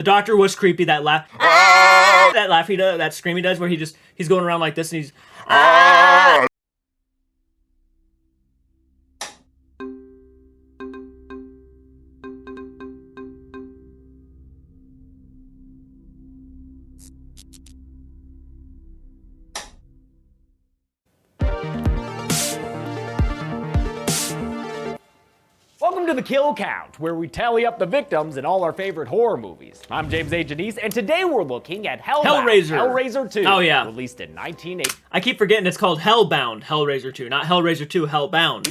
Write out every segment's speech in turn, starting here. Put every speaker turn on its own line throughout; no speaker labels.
The doctor was creepy, that laugh. That laugh he does, that scream he does, where he's going around like this and he's.
Welcome to the Kill Count, where we tally up the victims in all our favorite horror movies. I'm James A. Janice, and today we're looking at Hellraiser 2,
oh, yeah.
released in 1988.
I keep forgetting it's called Hellbound, Hellraiser 2, not Hellraiser 2, Hellbound.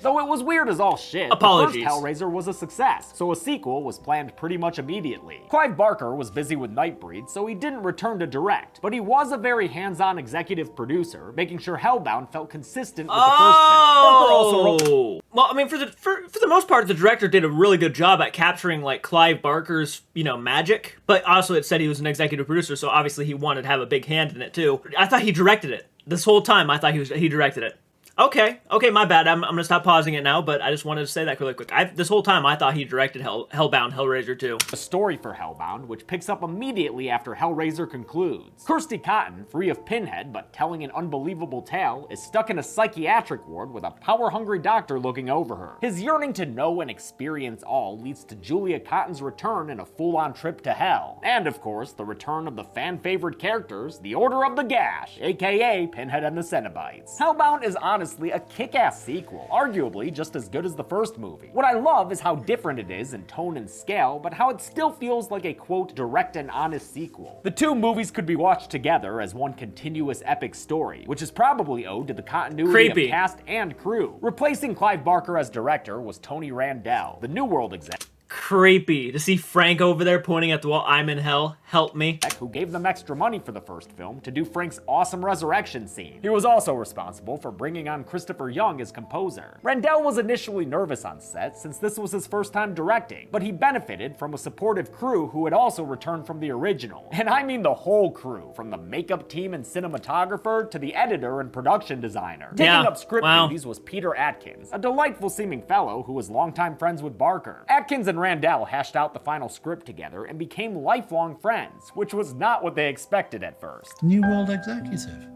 Though it was weird as all shit,
Apologies.
the first Hellraiser was a success, so a sequel was planned pretty much immediately. Clive Barker was busy with Nightbreed, so he didn't return to direct, but he was a very hands-on executive producer, making sure Hellbound felt consistent with the first film. Barker also wrote...
Well, I mean, for the most part, the director did a really good job at capturing, like, Clive Barker's, magic. But also it said he was an executive producer, so obviously he wanted to have a big hand in it, too. I thought he directed it. This whole time, I thought he directed it. Okay, my bad. I'm gonna stop pausing it now, but I just wanted to say that really quick. This whole time, I thought he directed Hellbound, Hellraiser 2.
A story for Hellbound, which picks up immediately after Hellraiser concludes. Kirsty Cotton, free of Pinhead but telling an unbelievable tale, is stuck in a psychiatric ward with a power-hungry doctor looking over her. His yearning to know and experience all leads to Julia Cotton's return in a full-on trip to hell. And, of course, the return of the fan-favorite characters, the Order of the Gash, aka Pinhead and the Cenobites. Hellbound is honestly a kick-ass sequel, arguably just as good as the first movie. What I love is how different it is in tone and scale, but how it still feels like a, quote, direct and honest sequel. The two movies could be watched together as one continuous epic story, which is probably owed to the continuity of cast and crew. Replacing Clive Barker as director was Tony Randell, the New World exec.
Creepy to see Frank over there pointing at the wall. I'm in hell. Help me.
Who gave them extra money for the first film to do Frank's awesome resurrection scene. He was also responsible for bringing on Christopher Young as composer. Randell was initially nervous on set since this was his first time directing, but he benefited from a supportive crew who had also returned from the original. And I mean the whole crew, from the makeup team and cinematographer to the editor and production designer. Taking up script duties was Peter Atkins, a delightful seeming fellow who was longtime friends with Barker. Atkins and Randell hashed out the final script together and became lifelong friends, which was not what they expected at first.
New World executive?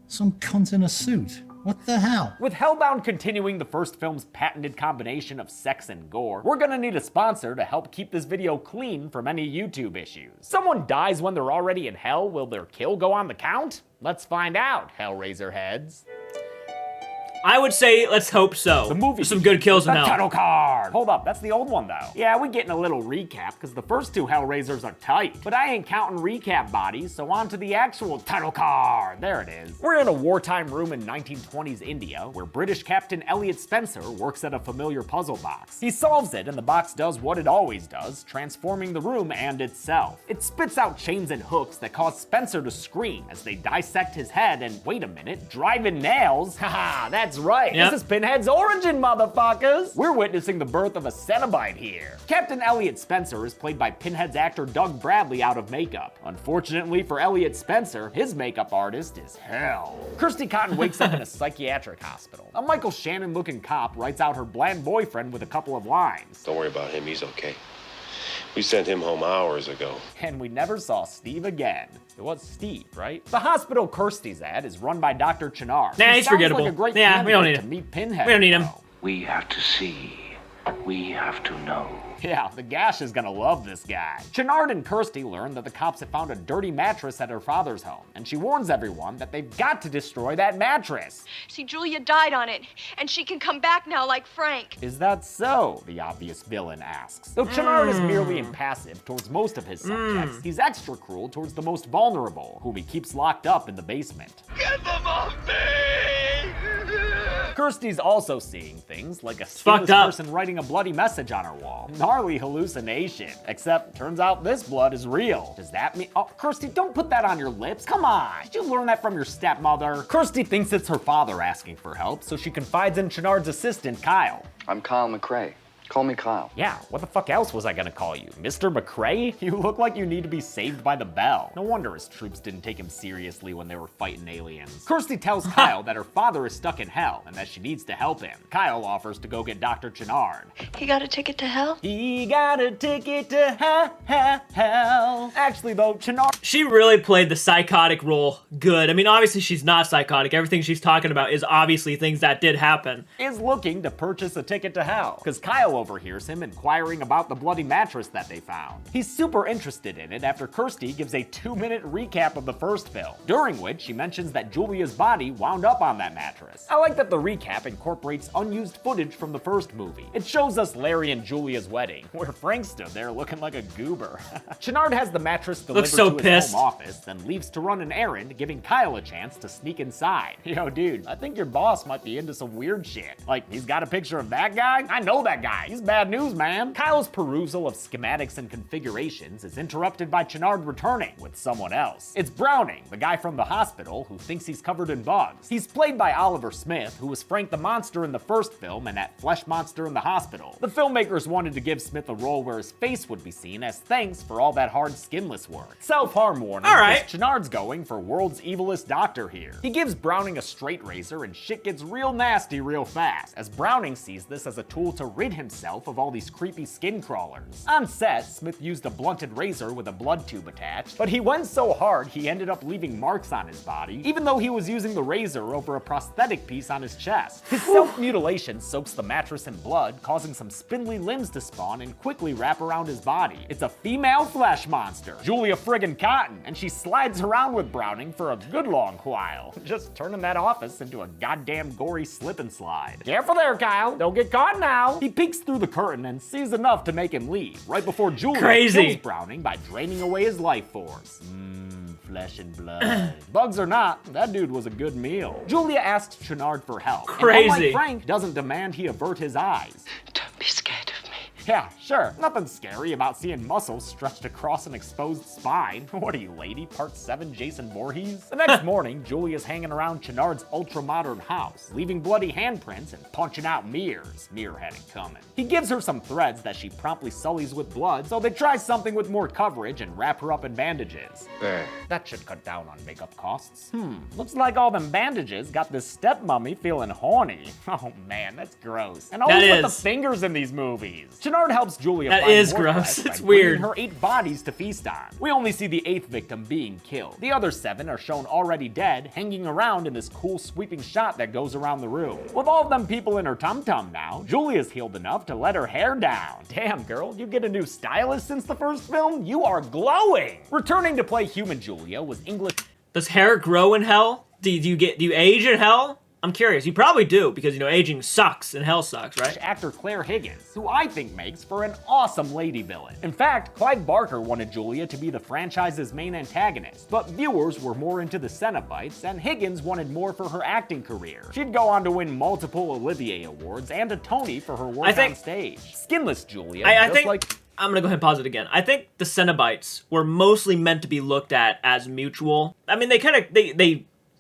Some cunt in a suit? What the hell?
With Hellbound continuing the first film's patented combination of sex and gore, we're gonna need a sponsor to help keep this video clean from any YouTube issues. Someone dies when they're already in hell, will their kill go on the count? Let's find out, Hellraiser heads.
I would say, let's hope so.
The movie.
There's some good kills in hell.
The title card. Hold up, that's the old one though. Yeah, we getting a little recap because the first two Hellraisers are tight, but I ain't counting recap bodies, so on to the actual title card. There it is. We're in a wartime room in 1920s India where British Captain Elliot Spencer works at a familiar puzzle box. He solves it and the box does what it always does, transforming the room and itself. It spits out chains and hooks that cause Spencer to scream as they dissect his head and, wait a minute, driving nails? Haha, that's right. Yep. This is Pinhead's origin, motherfuckers. We're witnessing the birth of a Cenobite here. Captain Elliot Spencer is played by Pinhead's actor Doug Bradley out of makeup. Unfortunately for Elliot Spencer, his makeup artist is hell. Kirsty Cotton wakes up in a psychiatric hospital. A Michael Shannon-looking cop writes out her bland boyfriend with a couple of lines.
Don't worry about him, he's okay. We sent him home hours ago.
And we never saw Steve again. It was Steve, right? The hospital Kirsty's at is run by Dr. Channard.
Nah, he's forgettable.
Like a great
we don't need
to
him.
meet Pinhead.
We don't need him.
We have to see. We have to know.
Yeah, the Gash is gonna love this guy. Channard and Kirsty learn that the cops have found a dirty mattress at her father's home, and she warns everyone that they've got to destroy that mattress.
See, Julia died on it, and she can come back now like Frank.
Is that so? The obvious villain asks. Though Channard is merely impassive towards most of his subjects, he's extra cruel towards the most vulnerable, whom he keeps locked up in the basement.
Get them off me!
Kirsty's also seeing things like a skinless person writing a bloody message on her wall. Gnarly hallucination. Except, turns out this blood is real. Does that mean— oh, Kirsty, don't put that on your lips. Come on. Did you learn that from your stepmother? Kirsty thinks it's her father asking for help, so she confides in Channard's assistant, Kyle.
I'm Kyle McRae. Call me Kyle.
Yeah, what the fuck else was I gonna call you? Mr. McCrae? You look like you need to be saved by the bell. No wonder his troops didn't take him seriously when they were fighting aliens. Kirsty tells Kyle that her father is stuck in hell and that she needs to help him. Kyle offers to go get Dr. Channard.
He got a ticket to hell?
He got a ticket to hell. Actually though, Channard
She really played the psychotic role good. I mean, obviously she's not psychotic. Everything she's talking about is obviously things that did happen.
is looking to purchase a ticket to hell, because Kyle overhears him inquiring about the bloody mattress that they found. He's super interested in it after Kirsty gives a 2-minute recap of the first film, during which she mentions that Julia's body wound up on that mattress. I like that the recap incorporates unused footage from the first movie. It shows us Larry and Julia's wedding, where Frank stood there looking like a goober. Channard has the mattress delivered
so
to his
pissed.
home office, then leaves to run an errand, giving Kyle a chance to sneak inside. Yo, dude, I think your boss might be into some weird shit. Like, he's got a picture of that guy? I know that guy. He's bad news, man. Kyle's perusal of schematics and configurations is interrupted by Channard returning with someone else. It's Browning, the guy from the hospital who thinks he's covered in bugs. He's played by Oliver Smith, who was Frank the Monster in the first film and that flesh monster in the hospital. The filmmakers wanted to give Smith a role where his face would be seen as thanks for all that hard skinless work. Self-harm warning,
All right.
because Channard's going for world's evilest doctor here. He gives Browning a straight razor and shit gets real nasty real fast, as Browning sees this as a tool to rid himself of all these creepy skin crawlers. On set, Smith used a blunted razor with a blood tube attached, but he went so hard he ended up leaving marks on his body, even though he was using the razor over a prosthetic piece on his chest. His self-mutilation soaks the mattress in blood, causing some spindly limbs to spawn and quickly wrap around his body. It's a female flesh monster, Julia friggin' Cotton, and she slides around with Browning for a good long while, just turning that office into a goddamn gory slip and slide. Careful there, Kyle, don't get caught now. He peeks through the curtain and sees enough to make him leave, right before Julia
Crazy.
kills Browning by draining away his life force. Flesh and blood. Bugs or not, that dude was a good meal. Julia asks Channard for help. And
Crazy.
unlike Frank, doesn't demand he avert his eyes.
Don't be scared of me.
Yeah, sure. Nothing scary about seeing muscles stretched across an exposed spine. What are you, lady? Part 7 Jason Voorhees? The next morning, Julia's hanging around Channard's ultra-modern house, leaving bloody handprints and punching out mirrors. Mirror had it coming. He gives her some threads that she promptly sullies with blood, so they try something with more coverage and wrap her up in bandages.
There.
That should cut down on makeup costs. Looks like all them bandages got this stepmommy feeling horny. Oh man, that's gross. And always with the
is.
fingers in these movies. Channard helps Julia
That
find
is
more
gross.
flesh by
It's
bringing
weird.
her 8 bodies to feast on. We only see the 8th victim being killed. The other 7 are shown already dead, hanging around in this cool sweeping shot that goes around the room. With all of them people in her tum-tum now, Julia's healed enough to let her hair down. Damn girl, you get a new stylist since the first film? You are glowing! Returning to play human Julia was English
Does hair grow in hell? Do you age in hell? I'm curious. You probably do, because, you know, aging sucks and hell sucks, right?
actor Claire Higgins, who I think makes for an awesome lady villain. In fact, Clive Barker wanted Julia to be the franchise's main antagonist, but viewers were more into the Cenobites, and Higgins wanted more for her acting career. She'd go on to win multiple Olivier Awards and a Tony for her work on stage. Skinless Julia,
I
just
think
like...
I'm gonna go ahead and pause it again. I think the Cenobites were mostly meant to be looked at as mutual. I mean, they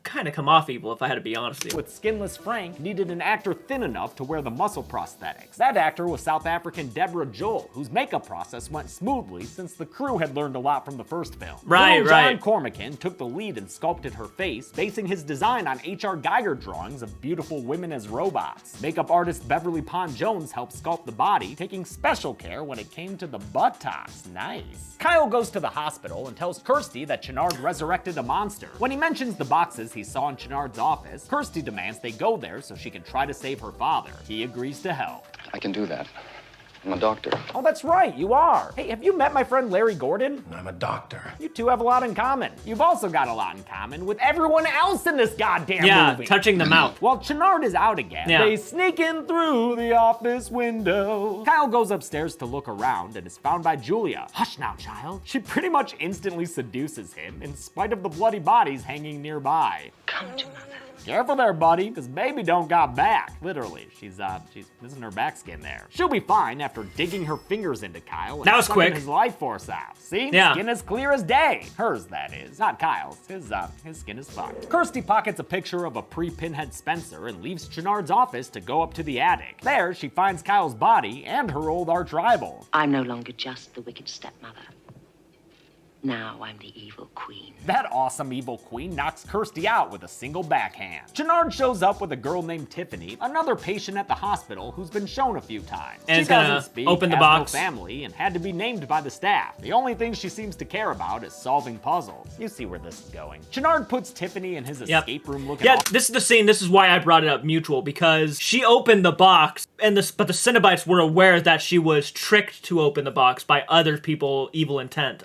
kind of come off evil, if I had to be honest with you.
With skinless Frank needed an actor thin enough to wear the muscle prosthetics. That actor was South African Deborah Joel, whose makeup process went smoothly since the crew had learned a lot from the first film.
Right.
John Cormacan took the lead and sculpted her face, basing his design on H.R. Geiger drawings of beautiful women as robots. Makeup artist Beverly Pond Jones helped sculpt the body, taking special care when it came to the buttocks. Nice. Kyle goes to the hospital and tells Kirsty that Channard resurrected a monster. When he mentions the boxes he saw in Channard's office, Kirsty demands they go there so she can try to save her father. He agrees to help.
I can do that. I'm a doctor.
Oh, that's right, you are. Hey, have you met my friend Larry Gordon?
I'm a doctor.
You two have a lot in common. You've also got a lot in common with everyone else in this goddamn movie.
Touching the mouth.
While Channard is out again, they sneak in through the office window. Kyle goes upstairs to look around and is found by Julia. Hush now, child. She pretty much instantly seduces him in spite of the bloody bodies hanging nearby.
Come to mother.
Careful there, buddy, because baby don't got back. Literally, she's missing her back skin there. She'll be fine after digging her fingers into Kyle and
That was
sucking
quick.
his life force out. See?
Yeah.
Skin is clear as day. Hers, that is. Not Kyle's. His skin is fucked. Kirsty pockets a picture of a pre-Pinhead Spencer and leaves Channard's office to go up to the attic. There, she finds Kyle's body and her old arch-rival.
I'm no longer just the wicked stepmother. Now I'm the evil queen.
That awesome evil queen knocks Kirsty out with a single backhand. Channard shows up with a girl named Tiffany, another patient at the hospital who's been shown a few times.
And
she
it's gonna
doesn't speak,
open the
has
box.
no family, and had to be named by the staff. The only thing she seems to care about is solving puzzles. You see where this is going. Channard puts Tiffany in his escape room looking
Yeah, this is the scene. This is why I brought it up, Mutual, because she opened the box, but the Cenobites were aware that she was tricked to open the box by others' evil intent.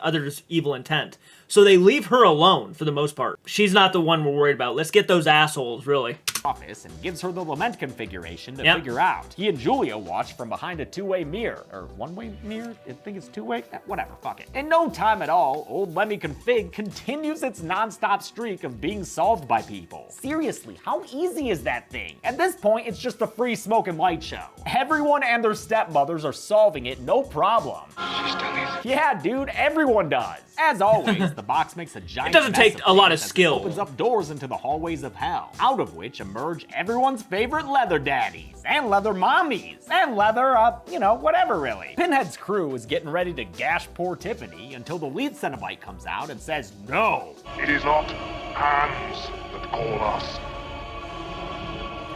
So they leave her alone for the most part. She's not the one we're worried about. Let's get those assholes, really.
office and gives her the lament configuration to
Yep.
figure out. He and Julia watch from behind a two-way mirror, or one-way mirror? I think it's two-way? Whatever, fuck it. In no time at all, old Lemmy Config continues its non-stop streak of being solved by people. Seriously, how easy is that thing? At this point, it's just a free smoke and light show. Everyone and their stepmothers are solving it, no problem.
She's done it.
Yeah, dude, everyone does. As always, the box makes a giant
It doesn't
mess
take
of
a lot
things
of
as it
skill.
opens up doors into the hallways of hell, out of which emerge everyone's favorite leather daddies, and leather mommies, and leather, whatever really. Pinhead's crew is getting ready to gash poor Tiffany until the lead Cenobite comes out and says no.
It is not hands that call us.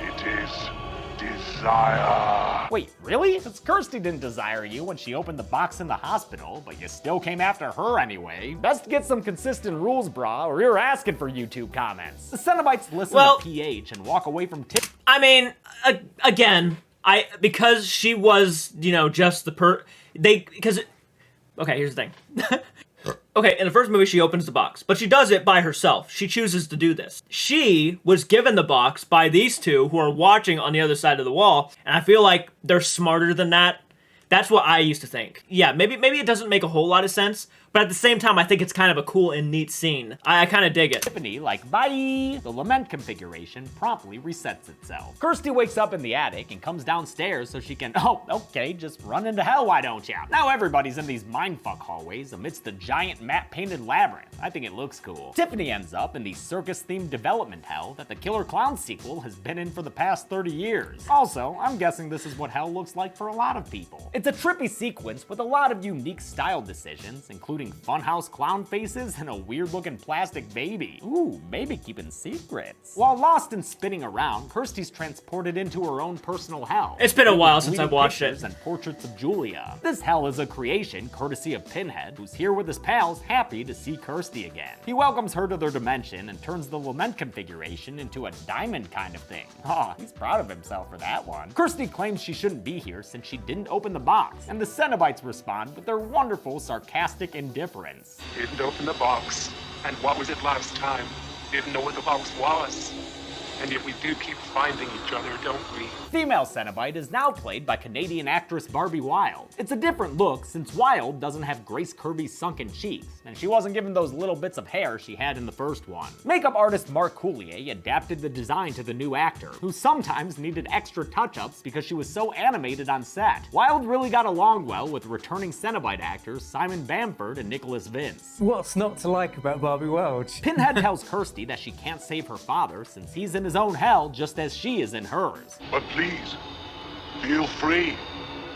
It is desire.
Wait, really? Since Kirsty didn't desire you when she opened the box in the hospital, but you still came after her anyway, best get some consistent rules, brah, or you're asking for YouTube comments. The Cenobites listen to PH and walk away from Tiffany.
I mean, again, because she was, just the okay, here's the thing. Okay, in the first movie, she opens the box, but she does it by herself. She chooses to do this. She was given the box by these two who are watching on the other side of the wall, and I feel like they're smarter than that. That's what I used to think. Yeah, maybe it doesn't make a whole lot of sense, but at the same time, I think it's kind of a cool and neat scene. I kind of dig it.
Tiffany, bye! The lament configuration promptly resets itself. Kirsty wakes up in the attic and comes downstairs so she can, just run into hell, why don't ya? Now everybody's in these mindfuck hallways amidst the giant matte-painted labyrinth. I think it looks cool. Tiffany ends up in the circus-themed development hell that the Killer Clown sequel has been in for the past 30 years. Also, I'm guessing this is what hell looks like for a lot of people. It's a trippy sequence with a lot of unique style decisions, including funhouse clown faces and a weird-looking plastic baby. Ooh, baby keeping secrets. While lost and spinning around, Kirsty's transported into her own personal hell.
It's been a while since I've watched it.
And portraits of Julia. This hell is a creation courtesy of Pinhead, who's here with his pals, happy to see Kirsty again. He welcomes her to their dimension and turns the lament configuration into a diamond kind of thing. He's proud of himself for that one. Kirsty claims she shouldn't be here since she didn't open the box, and the Cenobites respond with their wonderful, sarcastic indifference.
Didn't open the box. And what was it last time? Didn't know what the box was. And yet we do keep finding each other, don't we?
Female Cenobite is now played by Canadian actress Barbie Wilde. It's a different look since Wilde doesn't have Grace Kirby's sunken cheeks, and she wasn't given those little bits of hair she had in the first one. Makeup artist Mark Coulier adapted the design to the new actor, who sometimes needed extra touch-ups because she was so animated on set. Wilde really got along well with returning Cenobite actors Simon Bamford and Nicholas Vince.
What's not to like about Barbie Wilde?
Pinhead tells Kirsty that she can't save her father since he's in his own hell just as she is in hers.
But please, feel free.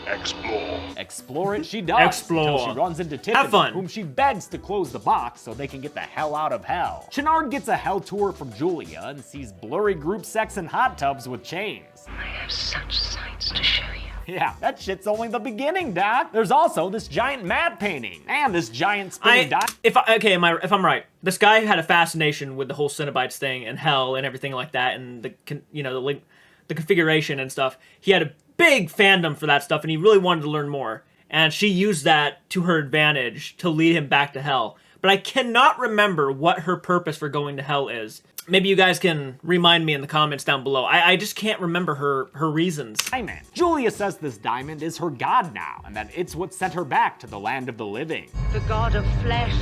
Explore.
Explore it she does.
Explore.
Until she runs into Tiffany,
Have fun.
whom she begs to close the box so they can get the hell out of hell. Channard gets a hell tour from Julia and sees blurry group sex in hot tubs with chains.
I have such sights to show you.
Yeah, that shit's only the beginning, Doc. There's also this giant matte painting and this giant spinning
if I'm right, this guy had a fascination with the whole Cenobites thing and hell and everything like that, and the configuration and stuff. He had a big fandom for that stuff, and he really wanted to learn more. And she used that to her advantage to lead him back to hell. But I cannot remember what her purpose for going to hell is. Maybe you guys can remind me in the comments down below. I just can't remember her reasons.
diamond. Julia says this diamond is her god now, and that it's what sent her back to the land of the living.
The god of flesh,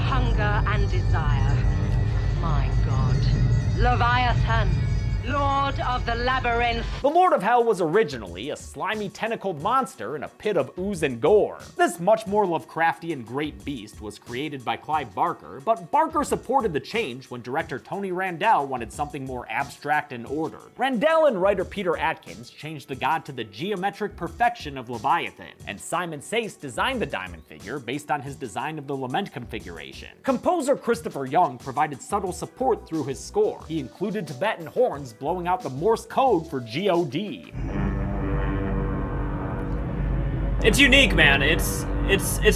hunger, and desire. My god. Leviathan, Lord of the Labyrinth.
The Lord of Hell was originally a slimy tentacled monster in a pit of ooze and gore. This much more Lovecraftian great beast was created by Clive Barker, but Barker supported the change when director Tony Randell wanted something more abstract and ordered. Randell and writer Peter Atkins changed the god to the geometric perfection of Leviathan, and Simon Sace designed the diamond figure based on his design of the lament configuration. Composer Christopher Young provided subtle support through his score. He included Tibetan horns blowing out the Morse code for G.O.D.
It's unique, man. It's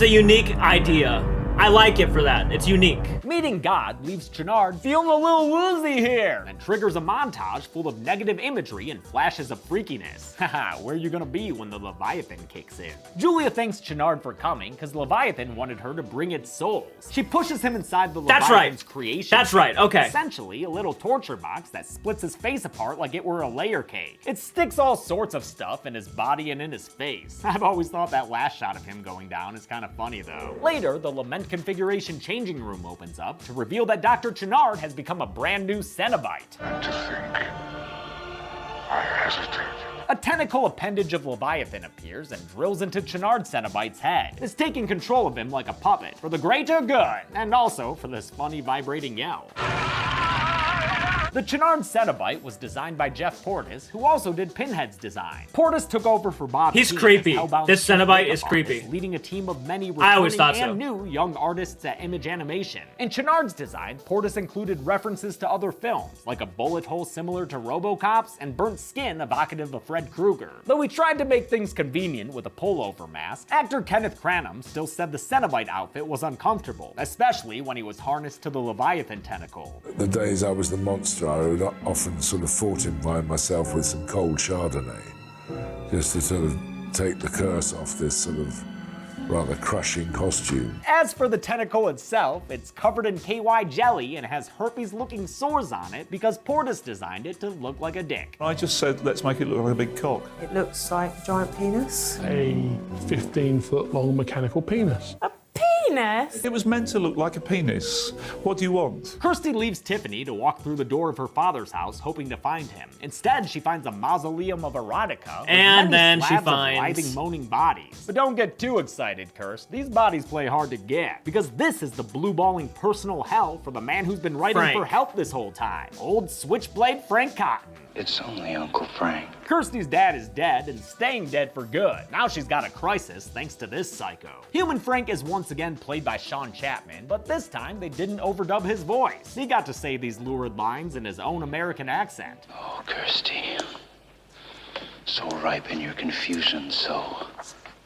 a unique idea. I like it for that. It's unique.
Meeting God leaves Channard feeling a little woozy here and triggers a montage full of negative imagery and flashes of freakiness. Haha, where you gonna be when the Leviathan kicks in? Julia thanks Channard for coming because Leviathan wanted her to bring its souls. She pushes him inside the Leviathan's creation.
That's right, okay.
Essentially, a little torture box that splits his face apart like it were a layer cake. It sticks all sorts of stuff in his body and in his face. I've always thought that last shot of him going down is kind of funny though. Later, the lament configuration changing room opens up to reveal that Dr. Channard has become a brand new Cenobite.
And to think, I hesitate.
A tentacle appendage of Leviathan appears and drills into Channard's Cenobite's head. It's taking control of him like a puppet, for the greater good, and also for this funny vibrating yell. The Channard Cenobite was designed by Jeff Portis, who also did Pinhead's design. Portis took over for Bob
He's
Keen
creepy.
as Hellbound's
This Cenobite is
artist,
creepy.
leading a team of many
I always
returning
thought
and
so.
new young artists at Image Animation. In Channard's design, Portis included references to other films, like a bullet hole similar to RoboCop's and burnt skin evocative of Fred Krueger. Though he tried to make things convenient with a pullover mask, actor Kenneth Cranham still said the Cenobite outfit was uncomfortable, especially when he was harnessed to the Leviathan tentacle.
The days I was the monster, I would often sort of fought him by myself with some cold Chardonnay, just to sort of take the curse off this sort of rather crushing costume.
As for the tentacle itself, it's covered in KY jelly and has herpes-looking sores on it because Portis designed it to look like a dick.
I just said, let's make it look like a big cock.
It looks like a giant penis.
A 15-foot-long mechanical penis.
Penis?
It was meant to look like a penis. What do you want?
Kirsty leaves Tiffany to walk through the door of her father's house, hoping to find him. Instead, she finds a mausoleum of erotica with
And
many
then she
slabs of
finds-
writhing, moaning bodies. But don't get too excited, Kirst. These bodies play hard to get, because this is the blue-balling personal hell for the man who's been writing
Frank.
for help this whole time. Old Switchblade Frank Cotton.
It's only Uncle Frank.
Kirsty's dad is dead and staying dead for good. Now she's got a crisis thanks to this psycho. Human Frank is once again played by Sean Chapman, but this time they didn't overdub his voice. He got to say these lurid lines in his own American accent.
Oh, Kirsty. So ripe in your confusion, so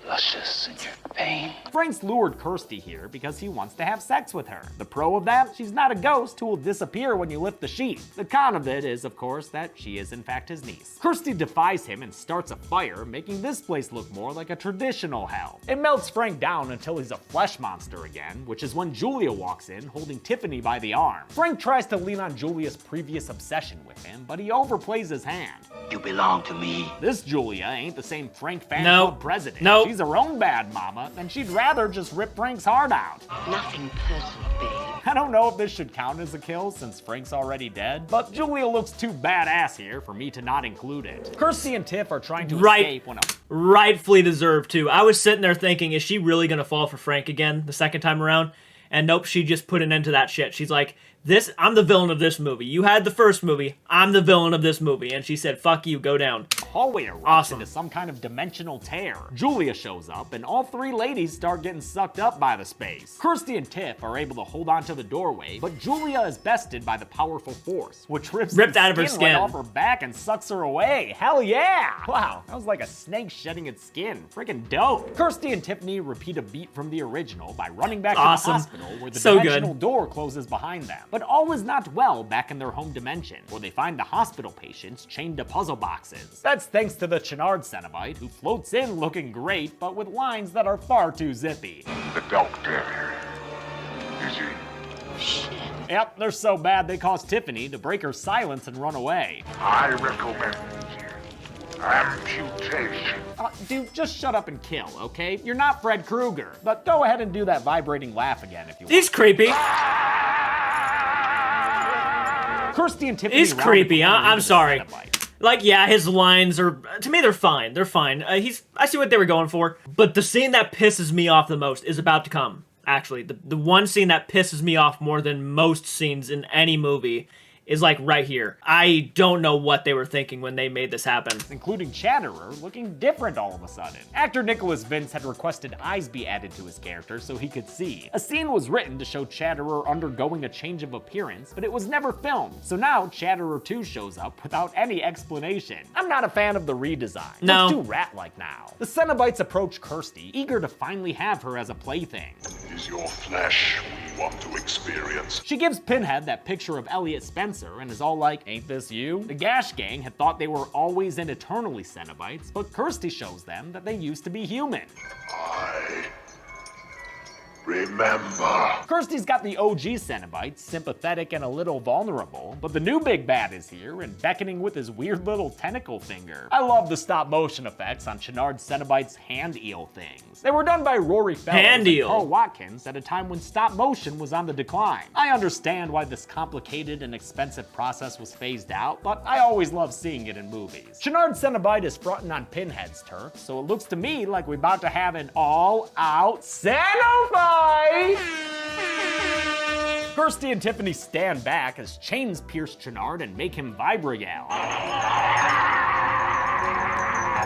luscious in your pain.
Frank's lured Kirsty here because he wants to have sex with her. The pro of that, she's not a ghost who will disappear when you lift the sheet. The con of it is, of course, that she is in fact his niece. Kirsty defies him and starts a fire, making this place look more like a traditional hell. It melts Frank down until he's a flesh monster again, which is when Julia walks in, holding Tiffany by the arm. Frank tries to lean on Julia's previous obsession with him, but he overplays his hand.
You belong to me.
This Julia ain't the same Frank fan
Nope.
club president.
Nope.
She's her own bad mama, and she'd rather just rip Frank's heart out.
Nothing personal, babe.
I don't know if this should count as a kill since Frank's already dead, but Julia looks too badass here for me to not include it. Kirsty and Tiff are trying to escape when a
Rightfully deserved too. I was sitting there thinking, is she really gonna fall for Frank again the second time around? And nope, she just put an end to that shit. She's like, I'm the villain of this movie. You had the first movie, I'm the villain of this movie. And she said, fuck you, go down.
hallway erupts
Awesome.
into some kind of dimensional tear. Julia shows up, and all three ladies start getting sucked up by the space. Kirsty and Tiff are able to hold on to the doorway, but Julia is bested by the powerful force, which ripped
out of her
right
skin.
off her back and sucks her away. Hell yeah! Wow, that was like a snake shedding its skin. Freaking dope. Kirsty and Tiffany repeat a beat from the original by running back
Awesome.
to the hospital where the
So
dimensional
good.
door closes behind them. But all is not well back in their home dimension, where they find the hospital patients chained to puzzle boxes. That's thanks to the Channard Cenobite, who floats in looking great, but with lines that are far too zippy.
The doctor. Is he?
Yep, they're so bad they cause Tiffany to break her silence and run away.
I recommend amputation.
Dude, just shut up and kill, okay? You're not Fred Krueger. But go ahead and do that vibrating laugh again if you want.
He's creepy.
Kirsty and Tiffany.
He's creepy, huh? I'm sorry.
Cenobite.
Like, yeah, his lines are, to me, they're fine. They're fine. I see what they were going for. But the scene that pisses me off the most is about to come, actually. The one scene that pisses me off more than most scenes in any movie is like right here. I don't know what they were thinking when they made this happen.
Including Chatterer looking different all of a sudden. Actor Nicholas Vince had requested eyes be added to his character so he could see. A scene was written to show Chatterer undergoing a change of appearance, but it was never filmed. So now Chatterer 2 shows up without any explanation. I'm not a fan of the redesign.
No.
It's too rat-like now. The Cenobites approach Kirsty, eager to finally have her as a plaything.
It is your flesh we want to experience.
She gives Pinhead that picture of Elliot Spencer and is all like, ain't this you? The Gash Gang had thought they were always and eternally Cenobites, but Kirsty shows them that they used to be human.
I remember.
Kirsty's got the OG Cenobites, sympathetic and a little vulnerable, but the new big bad is here and beckoning with his weird little tentacle finger. I love the stop motion effects on Channard's Cenobite's hand eel things. They were done by Rory Fellows
Hand
and
eel.
Carl Watkins at a time when stop motion was on the decline. I understand why this complicated and expensive process was phased out, but I always love seeing it in movies. Channard's Cenobite is fronting on Pinhead's turf, so it looks to me like we're about to have an all-out Cenobite! Kirsty and Tiffany stand back as chains pierce Channard and make him vibrayal.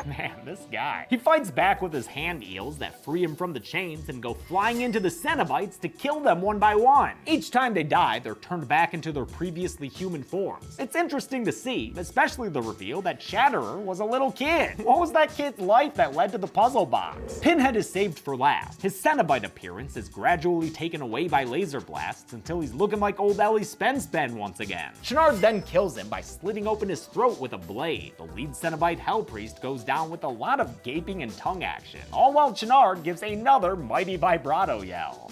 Man, this guy. He fights back with his hand eels that free him from the chains and go flying into the Cenobites to kill them one by one. Each time they die, they're turned back into their previously human forms. It's interesting to see, especially the reveal that Chatterer was a little kid. What was that kid's life that led to the puzzle box? Pinhead is saved for last. His Cenobite appearance is gradually taken away by laser blasts until he's looking like old Ellie Spencer once again. Channard then kills him by slitting open his throat with a blade. The lead Cenobite Hell Priest goes down with a lot of gaping and tongue action, all while Channard gives another mighty vibrato yell.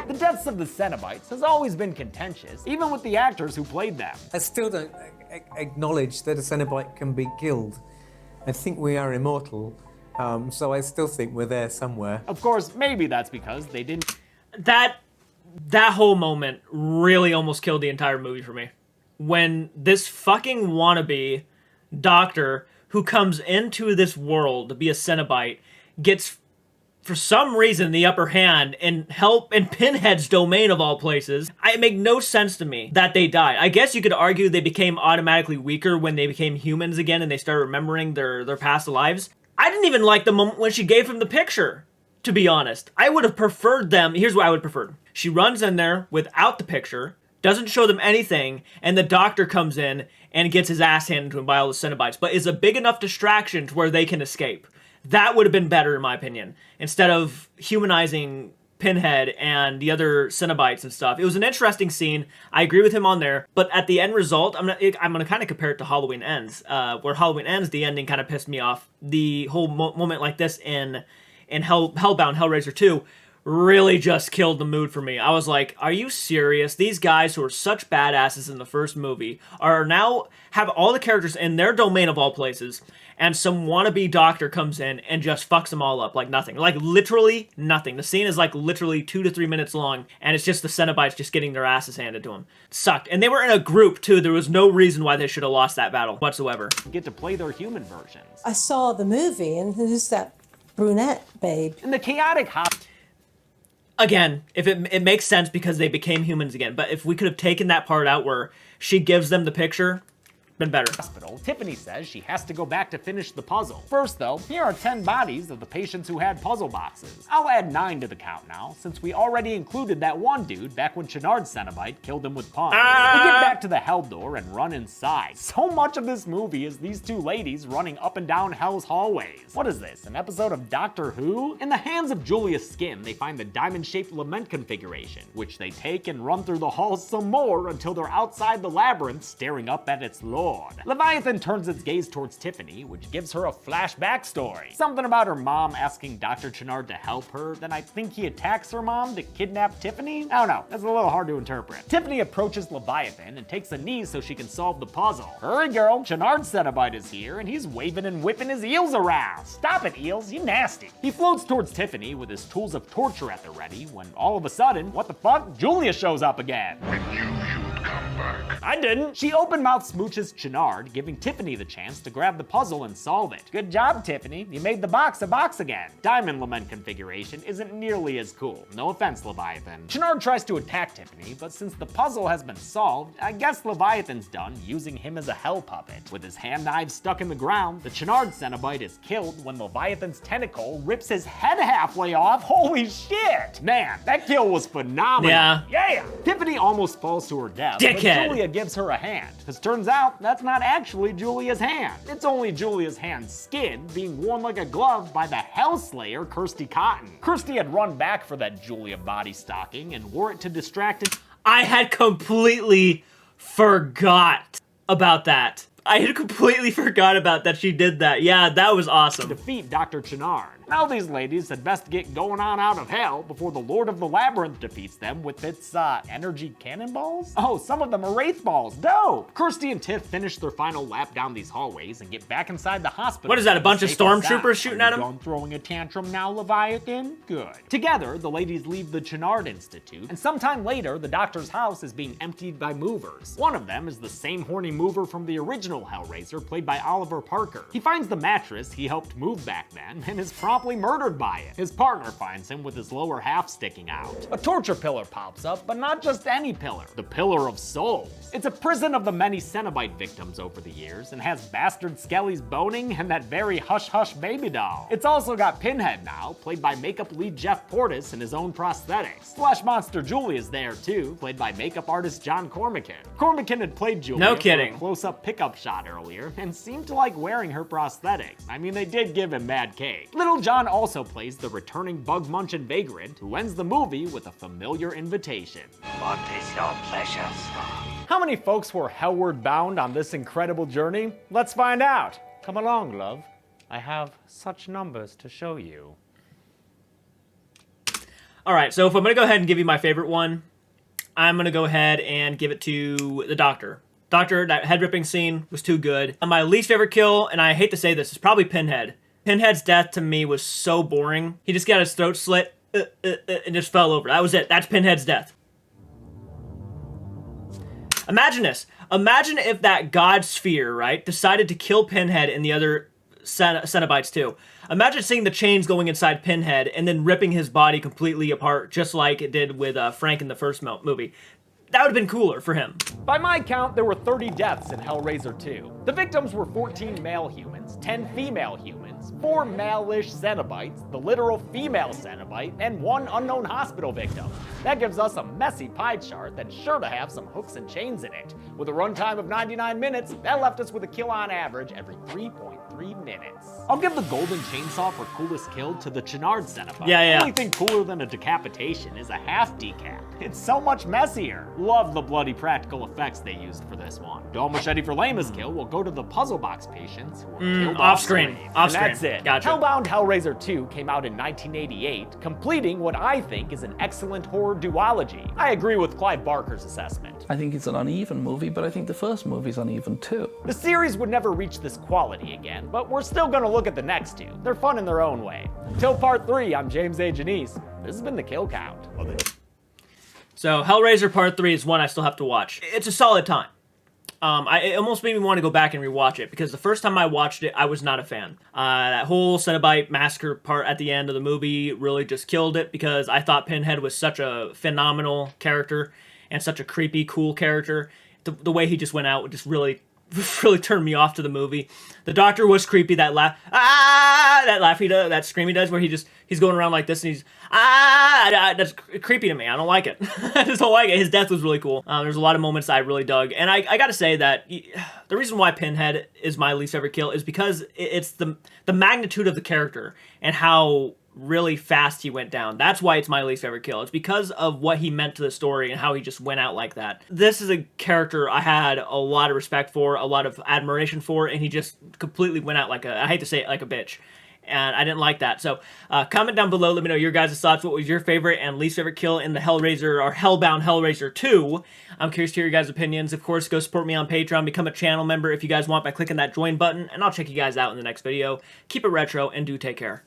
The deaths of the Cenobites has always been contentious, even with the actors who played them.
I still don't acknowledge that a Cenobite can be killed. I think we are immortal, so I still think we're there somewhere.
Of course, maybe that's because they didn't...
That whole moment really almost killed the entire movie for me. When this fucking wannabe doctor who comes into this world to be a Cenobite gets, for some reason, the upper hand and help in Pinhead's domain of all places. It made no sense to me that they died. I guess you could argue they became automatically weaker when they became humans again and they started remembering their past lives. I didn't even like the moment when she gave him the picture, to be honest. I would have preferred them. Here's what I would have preferred. She runs in there without the picture, doesn't show them anything, and the doctor comes in and gets his ass handed to him by all the Cenobites, but is a big enough distraction to where they can escape. That would have been better, in my opinion, instead of humanizing Pinhead and the other Cenobites and stuff. It was an interesting scene. I agree with him on there, but at the end result, I'm gonna kind of compare it to Halloween Ends, where Halloween Ends, the ending kind of pissed me off. The whole moment like this in Hellbound, Hellraiser 2, really just killed the mood for me. I was like, are you serious? These guys who are such badasses in the first movie are now have all the characters in their domain of all places, and some wannabe doctor comes in and just fucks them all up like nothing. Like literally nothing. The scene is like literally 2 to 3 minutes long, and it's just the Cenobites just getting their asses handed to them. It sucked. And they were in a group too. There was no reason why they should have lost that battle whatsoever.
Get to play their human versions.
I saw the movie, and who's that brunette babe?
And the chaotic hop.
Again, if it makes sense because they became humans again, but if we could have taken that part out where she gives them the picture, been better.
Hospital, Tiffany says she has to go back to finish the puzzle. First though, here are 10 bodies of the patients who had puzzle boxes. I'll add 9 to the count now, since we already included that one dude back when Channard's Cenobite killed him with pawns. We get back to the Hell door and run inside. So much of this movie is these two ladies running up and down Hell's hallways. What is this, an episode of Doctor Who? In the hands of Julius Skim, they find the diamond-shaped lament configuration, which they take and run through the halls some more until they're outside the labyrinth staring up at its lord. sword. Leviathan turns its gaze towards Tiffany, which gives her a flashback story. Something about her mom asking Dr. Channard to help her, then I think he attacks her mom to kidnap Tiffany? I don't know, that's a little hard to interpret. Tiffany approaches Leviathan and takes a knee so she can solve the puzzle. Hurry girl, Channard's Cenobite is here and he's waving and whipping his eels around. Stop it, eels, you nasty. He floats towards Tiffany with his tools of torture at the ready when all of a sudden, what the fuck? Julia shows up again.
I knew you'd come back.
I didn't. She open-mouth smooches Channard, giving Tiffany the chance to grab the puzzle and solve it. Good job, Tiffany. You made the box a box again. Diamond Lament configuration isn't nearly as cool. No offense, Leviathan. Channard tries to attack Tiffany, but since the puzzle has been solved, I guess Leviathan's done using him as a hell puppet. With his hand knife stuck in the ground, the Channard Cenobite is killed when Leviathan's tentacle rips his head halfway off. Holy shit! Man, that kill was phenomenal. Yeah. Tiffany almost falls to her death, but Julia gives her a hand. Because turns out, that's not actually Julia's hand. It's only Julia's hand's skin being worn like a glove by the Hellslayer, Kirsty Cotton. Kirsty had run back for that Julia body stocking and wore it to distract it.
I had completely forgot about that. I had completely forgot about that she did that. Yeah, that was awesome.
Defeat Dr. Channard. Now these ladies had best get going on out of hell before the Lord of the Labyrinth defeats them with its, energy cannonballs? Oh, some of them are wraith balls. Dope! Kirsty and Tiff finish their final lap down these hallways and get back inside the hospital.
What is that, a bunch of stormtroopers shooting at them?
Done throwing a tantrum now, Leviathan? Good. Together, the ladies leave the Channard Institute, and sometime later, the doctor's house is being emptied by movers. One of them is the same horny mover from the original Hellraiser, played by Oliver Parker. He finds the mattress he helped move back then, and is promptly murdered by it. His partner finds him with his lower half sticking out. A torture pillar pops up, but not just any pillar. The Pillar of Souls. It's a prison of the many Cenobite victims over the years, and has Bastard Skelly's boning and that very hush-hush baby doll. It's also got Pinhead now, played by makeup lead Jeff Portis in his own prosthetics. Flesh Monster Julie is there too, played by makeup artist John Cormican. Cormican had played Julia for a close-up pickup shot earlier, and seemed to like wearing her prosthetics. I mean, they did give him mad cake. Little John also plays the returning bug-munching vagrant, who ends the movie with a familiar invitation.
What is your pleasure, sir?
How many folks were hellward bound on this incredible journey? Let's find out. Come along, love. I have such numbers to show you.
All right, so if I'm gonna go ahead and give you my favorite one, I'm gonna go ahead and give it to the Doctor. Doctor, that head-ripping scene was too good. And my least favorite kill, and I hate to say this, is probably Pinhead. Pinhead's death to me was so boring. He just got his throat slit and just fell over. That was it. That's Pinhead's death. Imagine this. Imagine if that God sphere, right, decided to kill Pinhead and the other Cenobites too. Imagine seeing the chains going inside Pinhead and then ripping his body completely apart, just like it did with Frank in the first movie. That would have been cooler for him.
By my count, there were 30 deaths in Hellraiser 2. The victims were 14 male humans, 10 female humans, 4 male-ish Cenobites, the literal female Cenobite, and 1 unknown hospital victim. That gives us a messy pie chart that's sure to have some hooks and chains in it. With a runtime of 99 minutes, that left us with a kill on average every 3.3 minutes. I'll give the golden chainsaw for coolest kill to the Channard Cenobite. The only thing cooler than a decapitation is a half decap. It's so much messier. Love the bloody practical effects they used for this one. Dual Machete for lamest kill will go to the puzzle box patients who were killed
off-screen.
And that's it.
Gotcha.
Hellbound Hellraiser 2 came out in 1988, completing what I think is an excellent horror duology. I agree with Clive Barker's assessment.
I think it's an uneven movie, but I think the first movie's uneven too.
The series would never reach this quality again, but we're still gonna look at the next two. They're fun in their own way. Until part 3, I'm James A. Janice. This has been the Kill Count.
So Hellraiser Part 3 is one I still have to watch. It's a solid time. It almost made me want to go back and rewatch it, because the first time I watched it, I was not a fan. That whole Cenobite massacre part at the end of the movie really just killed it, because I thought Pinhead was such a phenomenal character and such a creepy, cool character. The way he just went out just really turned me off to the movie. The Doctor was creepy. That laugh, that laugh he does, that scream he does, where he's going around like this and he's that's creepy to me. I don't like it. I just don't like it. His death was really cool. There's a lot of moments I really dug, and I gotta say that the reason why Pinhead is my least favorite kill is because it's the magnitude of the character and how really fast he went down. That's why it's my least favorite kill. It's because of what he meant to the story and how he just went out like that. This is a character I had a lot of respect for, a lot of admiration for, and he just completely went out like a, I hate to say it, like a bitch. And I didn't like that. So comment down below. Let me know your guys' thoughts. What was your favorite and least favorite kill in the Hellraiser or Hellbound Hellraiser 2? I'm curious to hear your guys' opinions. Of course, go support me on Patreon. Become a channel member if you guys want by clicking that join button. And I'll check you guys out in the next video. Keep it retro and do take care.